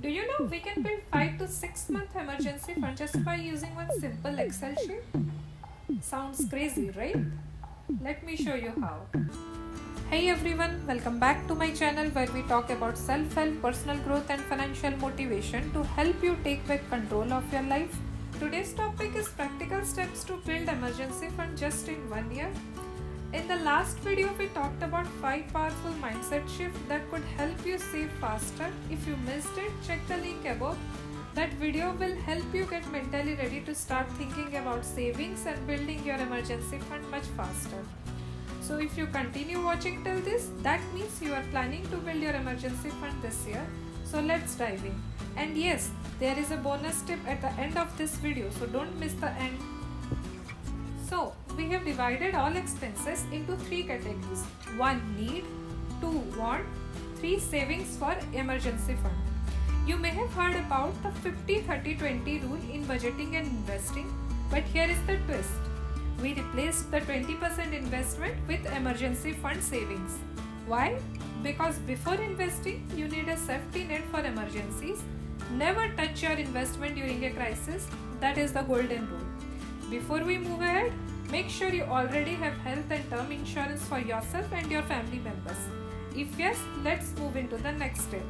Do you know we can build 5 to 6 month emergency fund just by using one simple Excel sheet? Sounds crazy, right? Let me show you how. Hey everyone, welcome back to my channel where we talk about self-help, personal growth and financial motivation to help you take back control of your life. Today's topic is practical steps to build emergency fund just in 1 year. In the last video, we talked about 5 powerful mindset shifts that could help you save faster. If you missed it, check the link above. That video will help you get mentally ready to start thinking about savings and building your emergency fund much faster. So if you continue watching till this, that means you are planning to build your emergency fund this year. So let's dive in. And yes, there is a bonus tip at the end of this video, so don't miss the end. So, we have divided all expenses into 3 categories. 1 need, 2 want, 3 savings for emergency fund. You may have heard about the 50-30-20 rule in budgeting and investing, but here is the twist. We replaced the 20% investment with emergency fund savings. Why? Because before investing, you need a safety net for emergencies. Never touch your investment during a crisis. That is the golden rule. Before we move ahead, make sure you already have health and term insurance for yourself and your family members. If yes, let's move into the next step.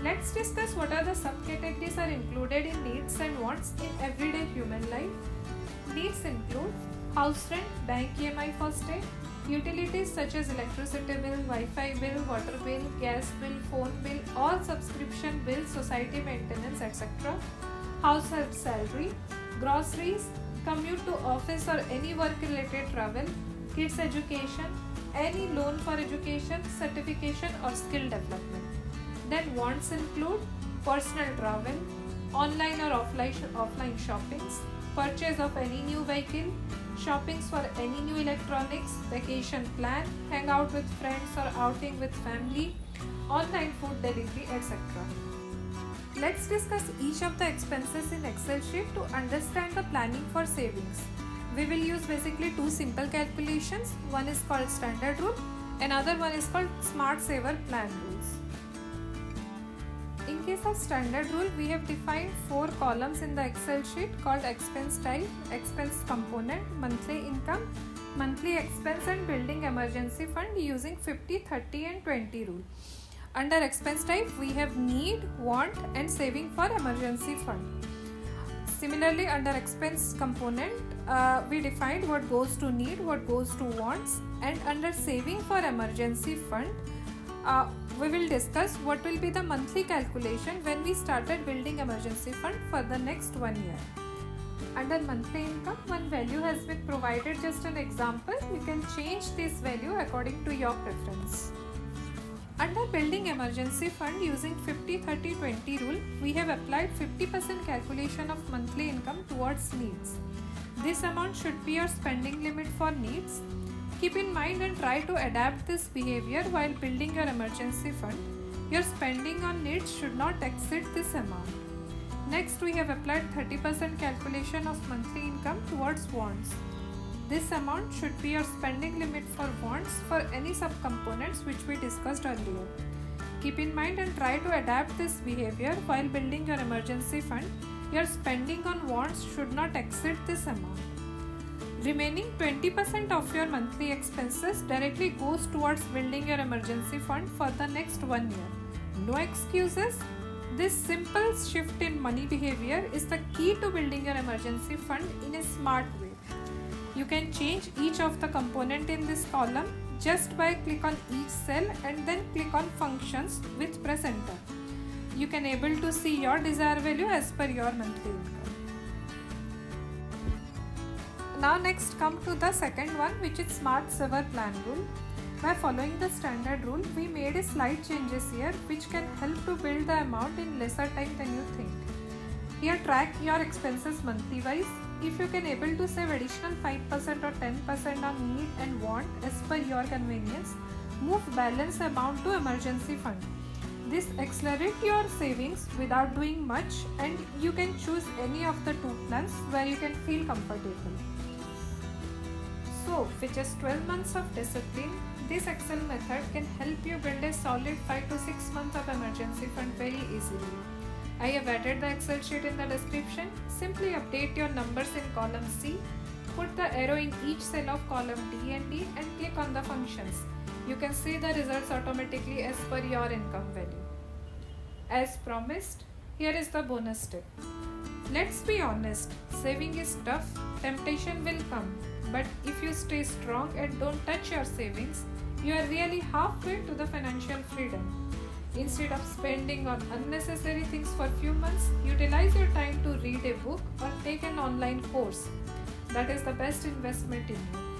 Let's discuss what are the subcategories are included in needs and wants in everyday human life. Needs include house rent, bank EMI for stay, utilities such as electricity bill, Wi-Fi bill, water bill, gas bill, phone bill, all subscription bills, society maintenance, etc. Household salary, groceries, commute to office or any work related travel, kids education, any loan for education, certification or skill development. Then wants include personal travel, online or offline shoppings, purchase of any new vehicle, shoppings for any new electronics, vacation plan, hang out with friends or outing with family, online food delivery, etc. Let's discuss each of the expenses in Excel sheet to understand the planning for savings. We will use basically 2 simple calculations. One is called standard rule, another one is called smart saver plan rules. In case of standard rule, we have defined 4 columns in the Excel sheet called expense type, expense component, monthly income, monthly expense and building emergency fund using 50, 30 and 20 rule. Under expense type, we have need, want and saving for emergency fund. Similarly, under expense component, we defined what goes to need, what goes to wants, and under saving for emergency fund, we will discuss what will be the monthly calculation when we started building emergency fund for the next 1 year. Under monthly income, one value has been provided, just an example. You can change this value according to your preference. Under building emergency fund using 50-30-20 rule, we have applied 50% calculation of monthly income towards needs. This amount should be your spending limit for needs. Keep in mind and try to adapt this behavior while building your emergency fund. Your spending on needs should not exceed this amount. Next, we have applied 30% calculation of monthly income towards wants. This amount should be your spending limit for wants for any subcomponents which we discussed earlier. Keep in mind and try to adapt this behavior while building your emergency fund. Your spending on wants should not exceed this amount. Remaining 20% of your monthly expenses directly goes towards building your emergency fund for the next 1 year. No excuses. This simple shift in money behavior is the key to building your emergency fund in a smart way. You can change each of the component in this column just by click on each cell and then click on functions with press enter. You can able to see your desired value as per your monthly income. Now next come to the second one, which is smart saver plan rule. By following the standard rule, we made a slight changes here which can help to build the amount in lesser time than you think. Here track your expenses monthly wise. If you can able to save additional 5% or 10% on need and want as per your convenience, move balance amount to emergency fund. This accelerates your savings without doing much, and you can choose any of the 2 plans where you can feel comfortable. So, with just 12 months of discipline, this Excel method can help you build a solid 5 to 6 months of emergency fund very easily. I have added the Excel sheet in the description. Simply update your numbers in column C, put the arrow in each cell of column D and D and click on the functions. You can see the results automatically as per your income value. As promised, here is the bonus tip. Let's be honest, saving is tough, temptation will come. But if you stay strong and don't touch your savings, you are really halfway to the financial freedom. Instead of spending on unnecessary things for few months, utilize your time to read a book or take an online course. That is the best investment in you.